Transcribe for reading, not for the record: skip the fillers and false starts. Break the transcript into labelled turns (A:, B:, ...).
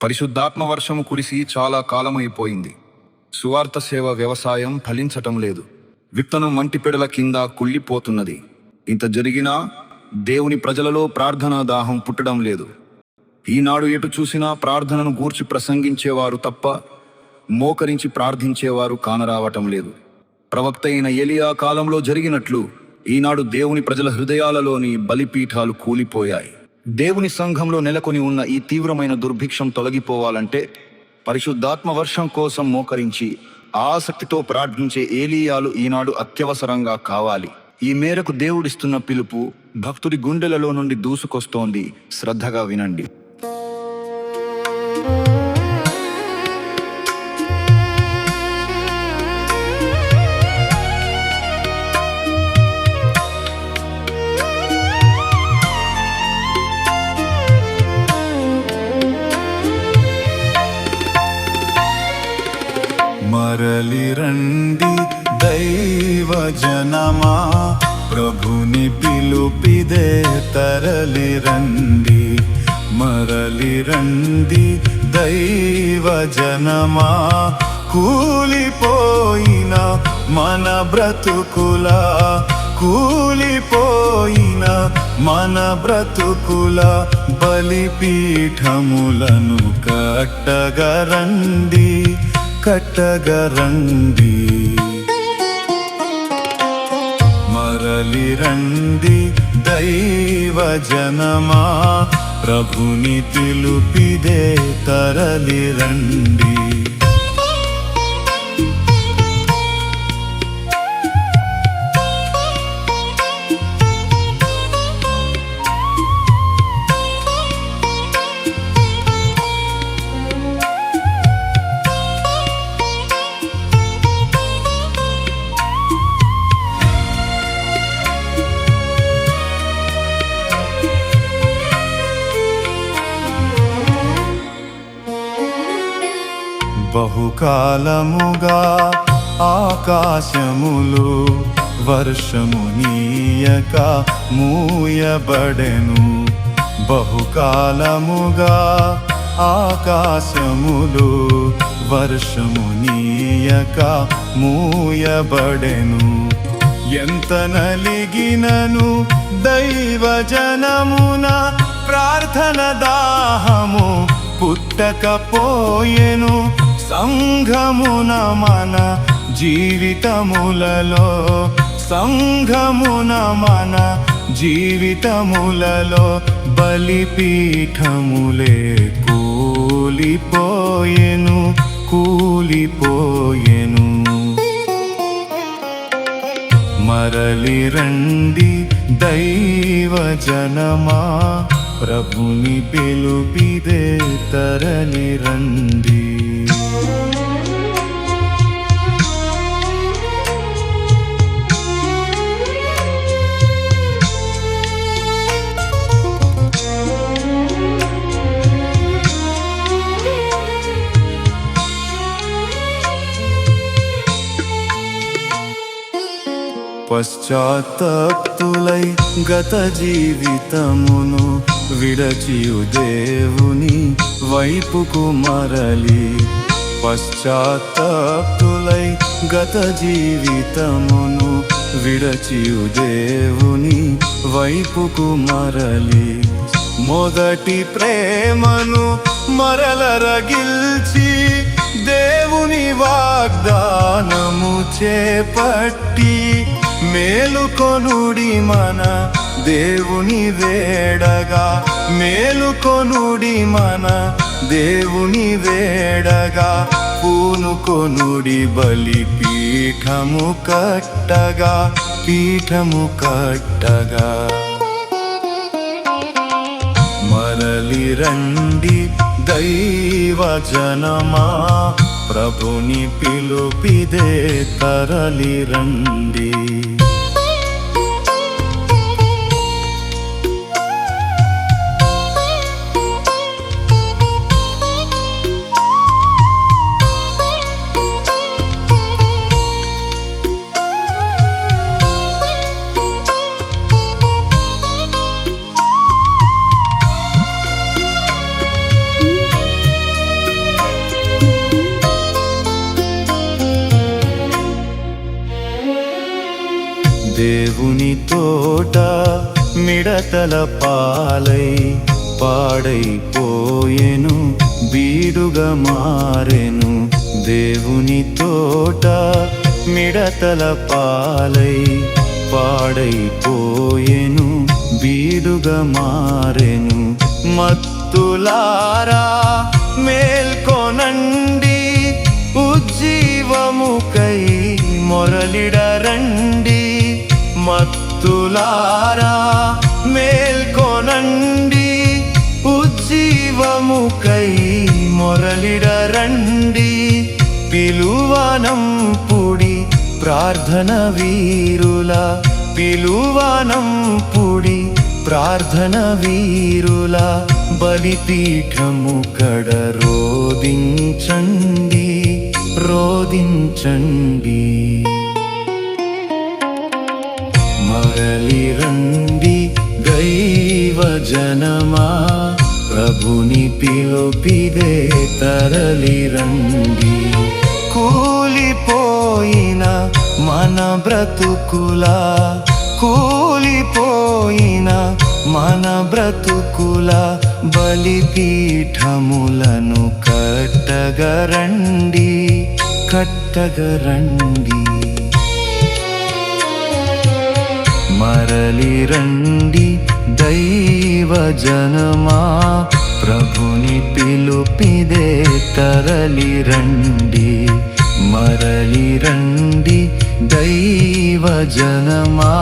A: పరిశుద్ధాత్మ వర్షము కురిసి చాలా కాలమైపోయింది. సువార్త సేవ వ్యవసాయం ఫలించటం లేదు. విత్తనం మంటిపెడల కింద కుళ్ళిపోతున్నది. ఇంత జరిగినా దేవుని ప్రజలలో ప్రార్థనా దాహం పుట్టడం లేదు. ఈనాడు ఎటు చూసినా ప్రార్థనను గూర్చి ప్రసంగించేవారు తప్ప మోకరించి ప్రార్థించేవారు కానరావటం లేదు. ప్రవక్త అయిన ఎలియా కాలంలో జరిగినట్లు ఈనాడు దేవుని ప్రజల హృదయాలలోని బలిపీఠాలు కూలిపోయాయి. దేవుని సంఘంలో నెలకొని ఉన్న ఈ తీవ్రమైన దుర్భిక్షం తొలగిపోవాలంటే పరిశుద్ధాత్మ వర్షం కోసం మోకరించి ఆసక్తితో ప్రార్థించే ఏలీయాలు ఈనాడు అత్యవసరంగా కావాలి. ఈ మేరకు దేవుడిస్తున్న పిలుపు భక్తుడి గుండెలలో నుండి దూసుకొస్తోంది. శ్రద్ధగా వినండి.
B: మరలి రండి దైవ జనమా, ప్రభుని పిలుపిదే తరలి రండి. మరలి రండి దైవ జనమా, కూలిపోయిన మన బ్రతుకుల, కూలిపోయిన మన బ్రతుకుల బలిపీఠములను కట్టగరండి, కట్టగరండి. మరలి రండి దైవ జనమా, ప్రభుని పిలుపిదే తరలి రండి. బహుకాలముగా ఆకాశములు వర్షము నీయక మూయబడెను. బహుకాలముగా ఆకాశములు వర్షము నీయక మూయబడెను. ఎంత నలిగినను దైవ జనమున ప్రార్థన దాహము పుట్టకపోయెను. సంఘమున మన జీవితములలో, సంఘమున మన జీవితములలో బలిపీఠములే కూలిపోయెను, కూలిపోయెను. మరలి రండి దైవ జనమా, ప్రభుని పిలుపిదే తరలి రండి. పశ్చాత్తప్తులై గత జీవితమును విడచియు దేవుని వైపుకు మరలి, పశ్చాత్తప్తులై గత జీవితమును విడచియు దేవుని వైపుకు మరలి, మొదటి ప్రేమను మరల రగిల్చి దేవుని వాగ్దానము చేపట్టి, మేలుకొనుడి మన దేవుని వేడగా, మేలుకొనుడి మన దేవుని వేడగా, పూనుకొనుడి బలిపీఠము కట్టగా, పీఠము కట్టగా. మరలి రండి దైవ జనమా, ప్రభుని పిలుపిదే తరలి రండి. దేవుని తోట మిడతల పాలై పాడైపోయెను, బీడుగా మారెను. దేవుని తోట మిడతల పాలై పాడైపోయెను, బీడుగా మారెను. మత్తులారా మేల్కొనండి, ఉజ్జీవముకై మొరలిడరండి. మత్తులారా మేల్కొనండి, ఉజ్జీవముకై మొరలిడరండి. పిలువనంపుడి ప్రార్థన వీరుల, పిలువనంపుడి ప్రార్థన వీరుల. బలిపీఠము కడ రోదించండి, రోదించండి. మరలిరండి దైవ జనమా, ప్రభుని పిలుపిదే తరలిరండి. కూలిపోయిన మన బ్రతుకుల, కూలిపోయిన మన బ్రతుకుల బలిపీఠములను కట్టగరండి, కట్టగరండి. మరలిరండి దైవ జనమా, ప్రభుని పిలుపిదే తరలిరండి. మరలిరండి దైవ జనమా.